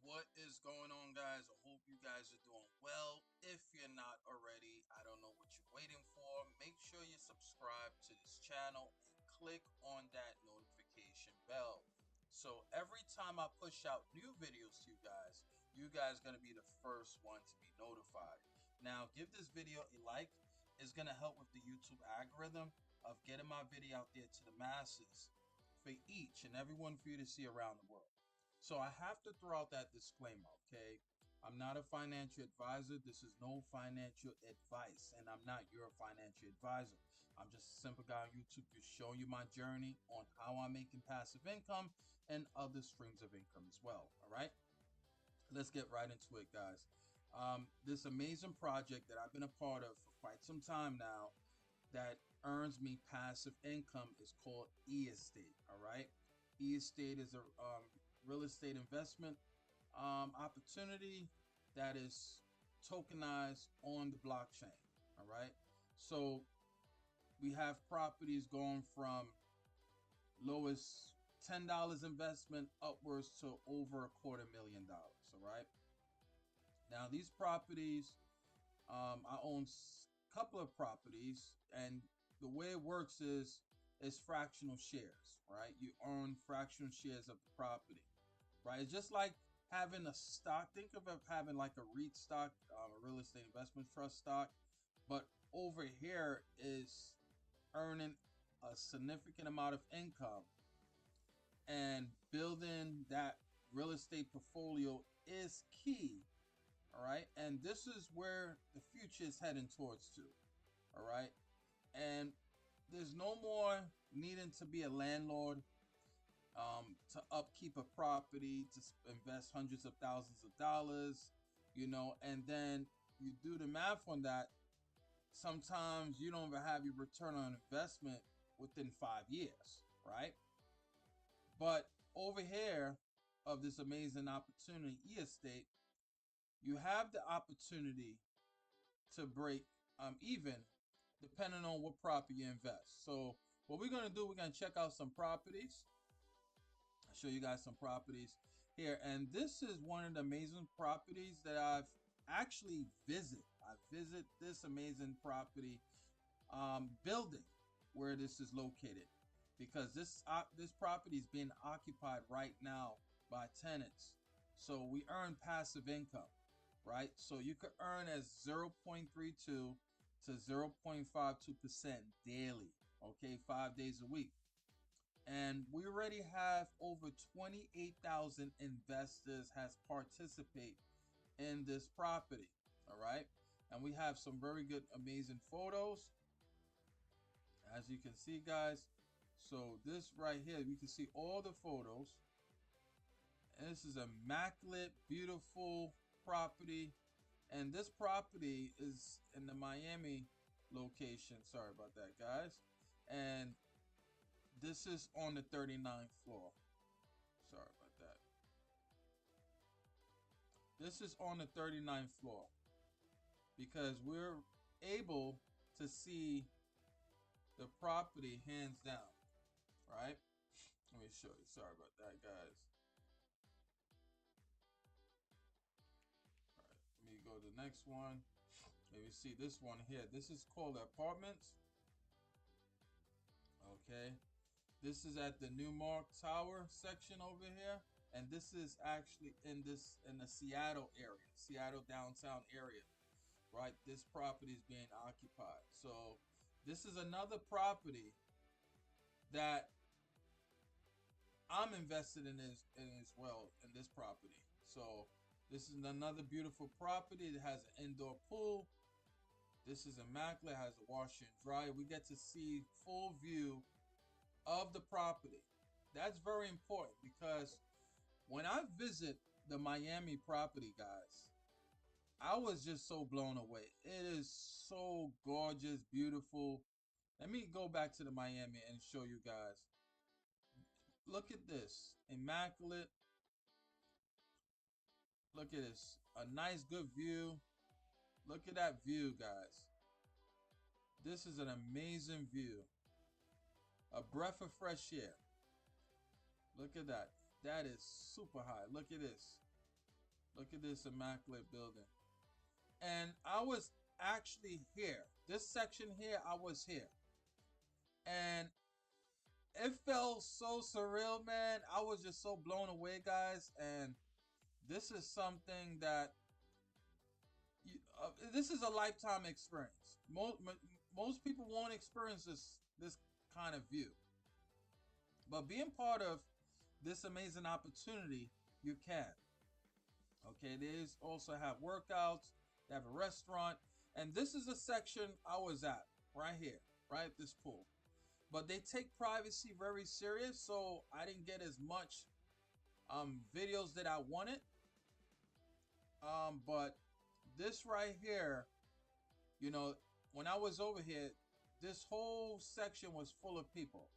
What is going on, guys? I hope you guys are doing well. If you're not already, I don't know what you're waiting for. Make sure you subscribe to this channel and click on that notification bell. So every time I push out new videos to you guys are going to be the first one to be notified. Now, give this video a like. It's going to help with the YouTube algorithm of getting my video out there to the masses for each and every one for you to see around the world. So I have to throw out that disclaimer, okay? I'm not a financial advisor. This is no financial advice, and I'm not your financial advisor. I'm just a simple guy on YouTube just showing you my journey on how I'm making passive income and other streams of income as well, all right? Let's get right into it, guys. This amazing project that I've been a part of for quite some time now that earns me passive income is called e-estate, all right? E-estate is a real estate investment opportunity that is tokenized on the blockchain, all right? So we have properties going from lowest $10 investment upwards to over $250,000, all right? Now these properties, I own a couple of properties, and the way it works is fractional shares, right? You own fractional shares of the property, right? It's just like having a stock. Think of it having like a REIT stock, a real estate investment trust stock, but over here is earning a significant amount of income, and building that real estate portfolio is key, all right? And this is where the future is heading towards to, all right? And there's no more needing to be a landlord to upkeep a property, to invest hundreds of thousands of dollars, and then you do the math on that. Sometimes you don't even have your return on investment within 5 years, right? But over here of this amazing opportunity, e-estate, you have the opportunity to break even depending on what property you invest. So what we're going to do, we're going to check out some properties. I'll show you guys some properties here. And this is one of the amazing properties that I've actually visited. I visit this amazing property building where this is located, because this property is being occupied right now by tenants. So we earn passive income, right? So you could earn as 0.32 to 0.52% daily, okay, 5 days a week. And we already have over 28,000 investors has participate in this property, all right? And we have some very good, amazing photos, as you can see, guys. So this right here, we can see all the photos. And this is immaculate, beautiful property. And this property is in the Miami location. Sorry about that, guys. And this is on the 39th floor. Sorry about that. This is on the 39th floor because we're able to see the property hands down, right? Let me show you. Sorry about that, guys. All right, let me go to the next one. Let me see this one here. This is called apartments. Okay. This is at the Newmark Tower section over here, and this is actually in the Seattle area, Seattle downtown area, right? This property is being occupied. So this is another property that I'm invested in as well, in this property. So this is another beautiful property that has an indoor pool. This is immaculate, has a washer and dryer. We get to see full view of the property. That's very important, because when I visit the Miami property, guys, I was just so blown away. It is so gorgeous, beautiful. Let me go back to the Miami and show you guys. Look at this, immaculate. Look at this, a nice good view. Look at that view, guys. This is an amazing view. A breath of fresh air. Look at that. That is super high. Look at this. Look at this immaculate building. And I was actually here. This section here, I was here. And it felt so surreal, man. I was just so blown away, guys. And this is something that this is a lifetime experience. Most people won't experience this kind of view. But being part of this amazing opportunity, you can. Okay, they also have workouts, they have a restaurant, and this is a section I was at right here, right at this pool. But they take privacy very serious, so I didn't get as much videos that I wanted. But this right here, you know, when I was over here, this whole section was full of people.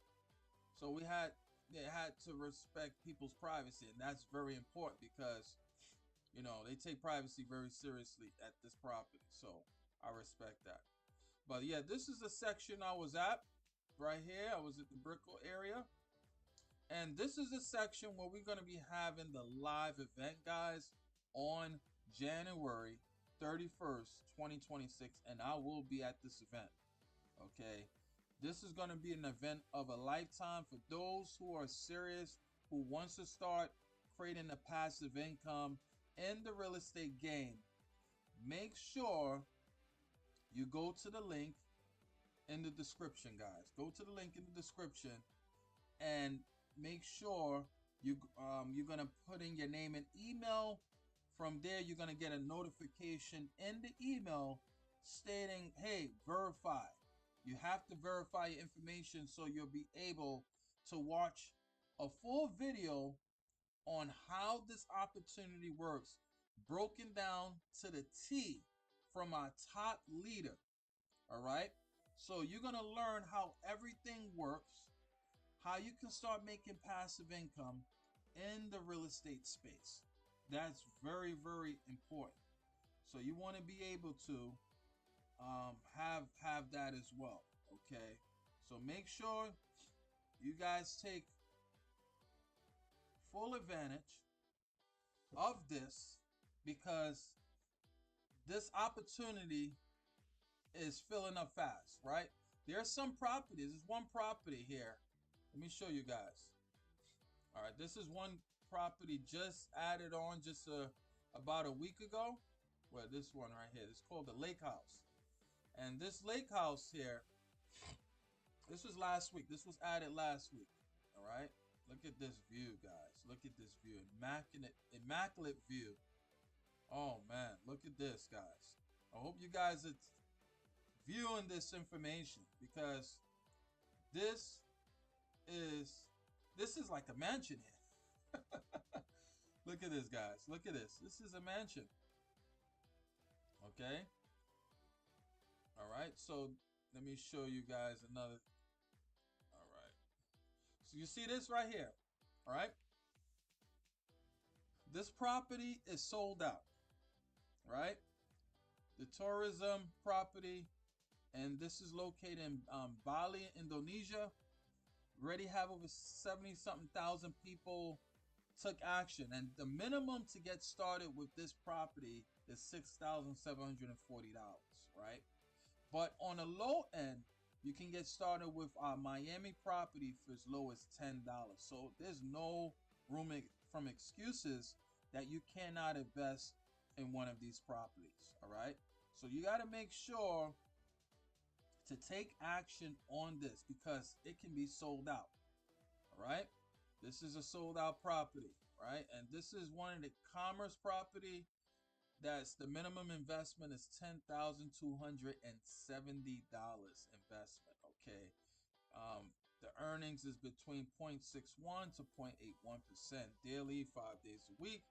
So they had to respect people's privacy, and that's very important because they take privacy very seriously at this property. So I respect that. But yeah, this is the section I was at right here. I was at the Brickell area. And this is the section where we're going to be having the live event, guys, on January 31st, 2026. And I will be at this event. Okay. This is going to be an event of a lifetime for those who are serious, who wants to start creating a passive income in the real estate game. Make sure you go to the link in the description, guys. Go to the link in the description and make sure you're gonna put in your name and email. From there, you're gonna get a notification in the email stating, "Hey, verify." You have to verify your information so you'll be able to watch a full video on how this opportunity works, broken down to the T from our top leader. All right. So you're going to learn how everything works, how you can start making passive income in the real estate space. That's very, very important. So you want to be able to have that as well. Okay. So make sure you guys take full advantage of this, because this opportunity is filling up fast, right? There are some properties. There's one property here. Let me show you guys. All right, this is one property just added on just about a week ago. Well, this one right here. It's called the Lake House. And this Lake House here, this was last week. This was added last week. All right. Look at this view, guys. Look at this view. Immaculate view. Oh, man. Look at this, guys. I hope you guys are viewing this information, because this is like a mansion here. Look at this, guys. Look at this. This is a mansion. Okay. All right. So let me show you guys another. All right. So you see this right here. All right. This property is sold out. Right. The tourism property, and this is located in Bali, Indonesia. Already have over 70 something thousand people took action, and the minimum to get started with this property is $6,740, right? But on the low end, you can get started with our Miami property for as low as $10. So there's no room from excuses that you cannot invest in one of these properties. All right. So you got to make sure to take action on this, because it can be sold out. All right. This is a sold out property, right? And this is one of the commerce property that's the minimum investment is $10,270 investment. Okay. The earnings is between 0.61 to 0.81% daily, 5 days a week.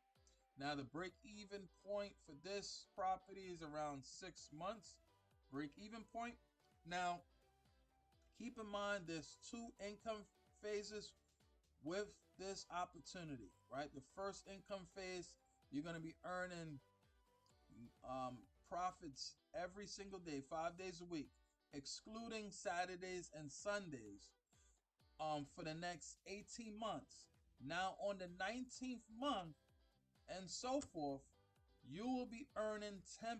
Now the break even point for this property is around 6 months. Break even point. Now, keep in mind there's 2 income phases with this opportunity, right? The first income phase, you're going to be earning profits every single day, 5 days a week, excluding Saturdays and Sundays, for the next 18 months. Now, on the 19th month and so forth, you will be earning 10%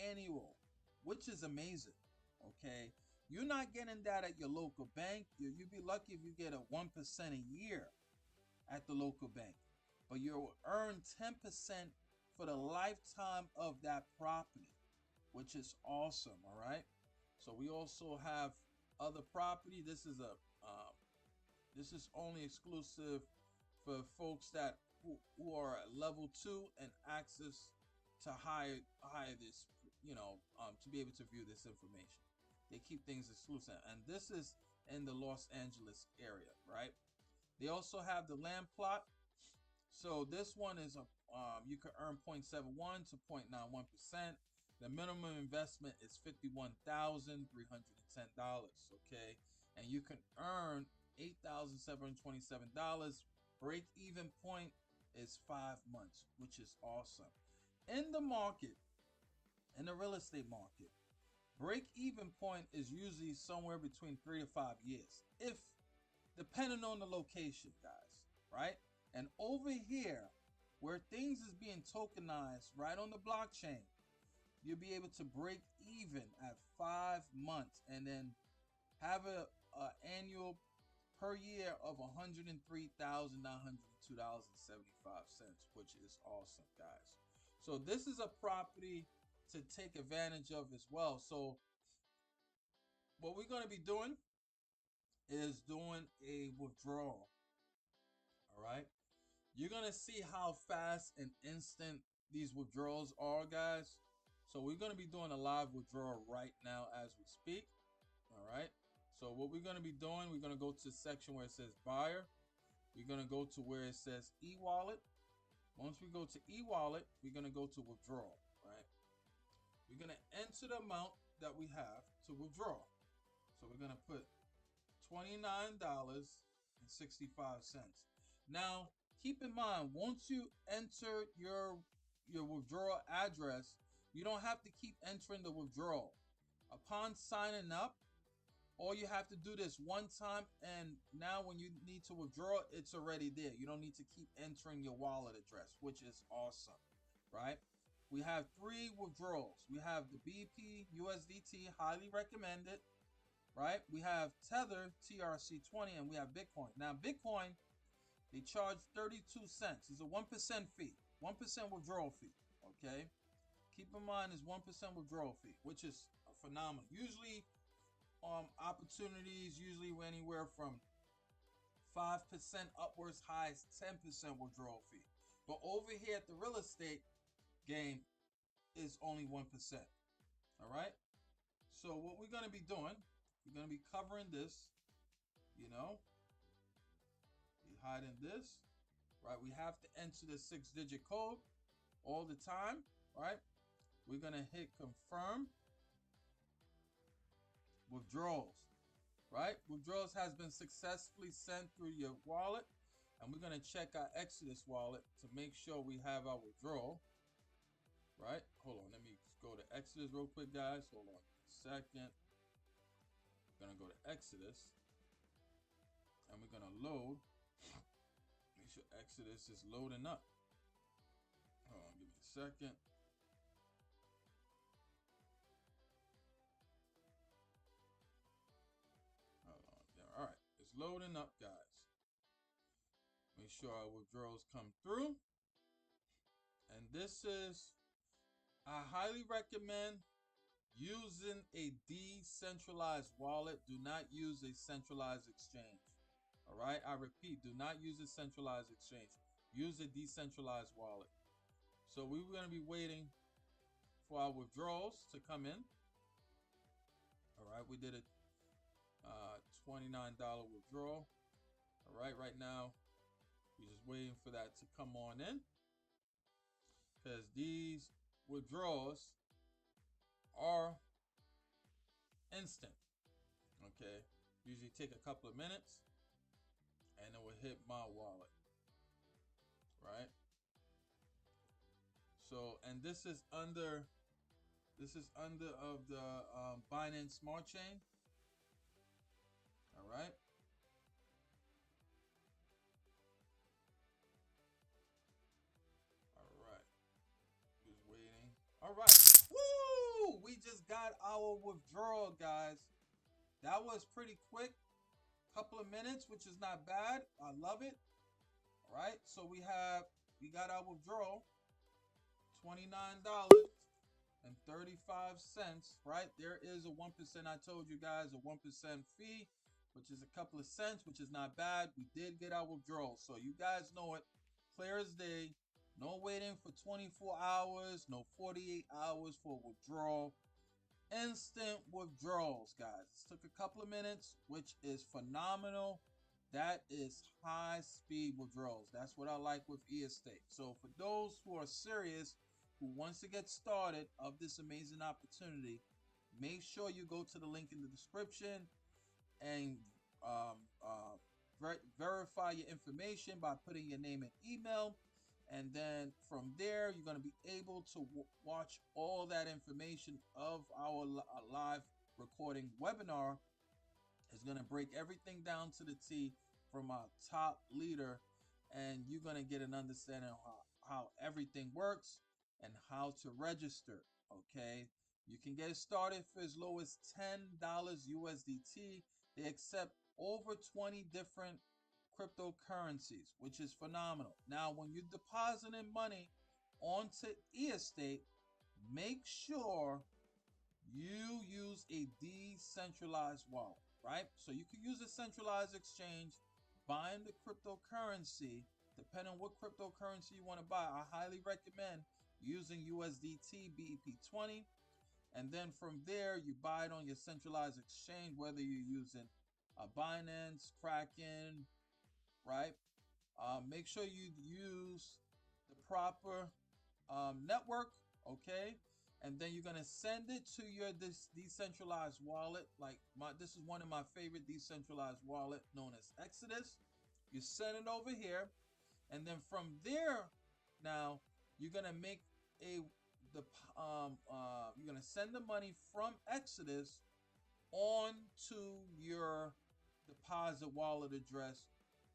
annual, which is amazing. Okay, you're not getting that at your local bank. You'd be lucky if you get a 1% a year at the local bank, but you'll earn 10% for the lifetime of that property, which is awesome. All right. So we also have other property. This is only exclusive for folks that who are at level 2 and access to hire this, to be able to view this information. They keep things exclusive, and this is in the Los Angeles area, right? They also have the land plot. So this one is you can earn 0.71 to 0.91%. The minimum investment is $51,310. Okay, and you can earn $8,727. Break even point is 5 months, which is awesome. In the market, in the real estate market, break even point is usually somewhere between 3 to 5 years, if depending on the location, guys, right? And over here, where things is being tokenized right on the blockchain, you'll be able to break even at 5 months and then have a annual per year of $103,902.75, which is awesome, guys. So this is a property to take advantage of as well. So what we're going to be doing is doing a withdrawal. All right. You're going to see how fast and instant these withdrawals are, guys. So we're going to be doing a live withdrawal right now as we speak. All right. So what we're going to be doing, we're going to go to the section where it says buyer. We're going to go to where it says e-wallet. Once we go to e-wallet, we're going to go to withdrawal, right? We're going to enter the amount that we have to withdraw. So we're going to put $29.65. Now, keep in mind, once you enter your withdrawal address, you don't have to keep entering the withdrawal. Upon signing up, all you have to do this one time, and now when you need to withdraw, it's already there. You don't need to keep entering your wallet address, which is awesome, right? We have 3 withdrawals. We have the BP USDT, highly recommended, right? We have Tether TRC20, and we have Bitcoin. Now, Bitcoin, they charge 32 cents. It's a 1% fee, 1% withdrawal fee, okay? Keep in mind, it's 1% withdrawal fee, which is phenomenal. Usually, opportunities usually anywhere from 5% upwards, high as 10% withdrawal fee. But over here at the real estate game is only 1%. All right. So what we're going to be doing, we're going to be covering this, we hiding this, right? We have to enter the 6-digit code all the time, right? We're going to hit confirm. Withdrawals, right? Withdrawals has been successfully sent through your wallet, and we're going to check our Exodus wallet to make sure we have our withdrawal, right? Hold on, let me go to Exodus real quick, guys. Hold on a second. We're going to go to Exodus, and we're going to load. Make sure Exodus is loading up. Hold on, give me a second. Loading up, guys. Make sure our withdrawals come through. And this is, I highly recommend using a decentralized wallet. Do not use a centralized exchange. All right. I repeat, do not use a centralized exchange. Use a decentralized wallet. So we were going to be waiting for our withdrawals to come in. All right. We did it. $29 withdrawal. All right, right now we're just waiting for that to come on in, because these withdrawals are instant. Okay, usually take a couple of minutes and it will hit my wallet, right? So, and this is under of the Binance Smart Chain. All right. All right. All right. Woo! We just got our withdrawal, guys. That was pretty quick. Couple of minutes, which is not bad. I love it. All right. So we got our withdrawal, $29.35. Right. There is a 1%. I told you guys a 1% fee, which is a couple of cents, which is not bad. We did get our withdrawal. So you guys know it. Clear as day. No waiting for 24 hours, no 48 hours for withdrawal. Instant withdrawals, guys. It took a couple of minutes, which is phenomenal. That is high speed withdrawals. That's what I like with e-estate. So for those who are serious, who wants to get started of this amazing opportunity, make sure you go to the link in the description and um, uh, verify your information by putting your name and email. And then from there, you're going to be able to watch all that information of our live recording webinar. Is going to break everything down to the T from our top leader, and you're going to get an understanding of how everything works and how to register. Okay, you can get started for as low as $10 USDT. They accept over 20 different cryptocurrencies, which is phenomenal. Now, when you're depositing money onto eEstate, make sure you use a decentralized wallet, right? So you can use a centralized exchange, buying the cryptocurrency, depending on what cryptocurrency you want to buy. I highly recommend using USDT BEP20. And then from there, you buy it on your centralized exchange, whether you're using a Binance, Kraken, right? Make sure you use the proper network, okay? And then you're gonna send it to your this decentralized wallet. This is one of my favorite decentralized wallet known as Exodus. You send it over here, and then from there, now you're gonna make a the you're gonna send the money from Exodus on to your deposit wallet address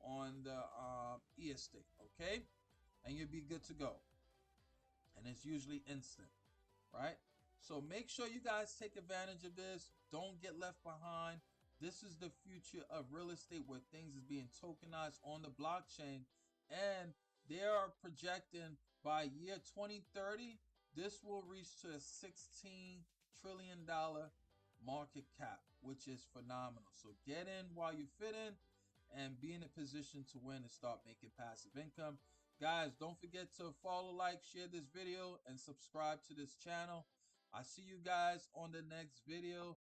on the e-estate, okay? And you'll be good to go. And it's usually instant, right? So make sure you guys take advantage of this. Don't get left behind. This is the future of real estate where things is being tokenized on the blockchain. And they are projecting by year 2030, this will reach to a $16 trillion market cap, which is phenomenal. So get in while you fit in and be in a position to win and start making passive income. Guys, don't forget to follow, like, share this video, and subscribe to this channel. I see you guys on the next video.